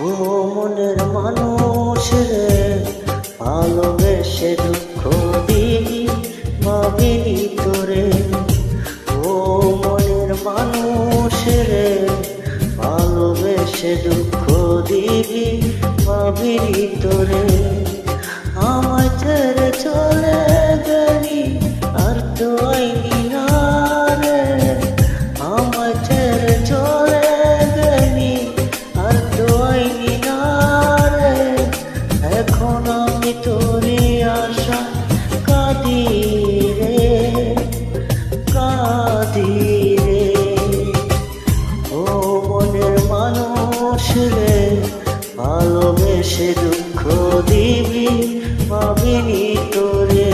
ও মনের মানুষ রে, ভালোবেসে দুঃখ দিবি ভাবিনি তোরে। ও মনের মানুষ রে, ভালোবেসে দুঃখ দিবি ভাবিনি তোরে। আমায় ছেড়ে চলে গেলি আর তো আইনি না রে, আমায় ছেড়ে চলে গেলি আর তো আইনি না রে। এখন আমি তোরে আশা কাঁদি রে, কাঁদি রে। ও মনের মানুষ রে, ভালোবেসে দুঃখ দিবি ভাবিনি তোরে।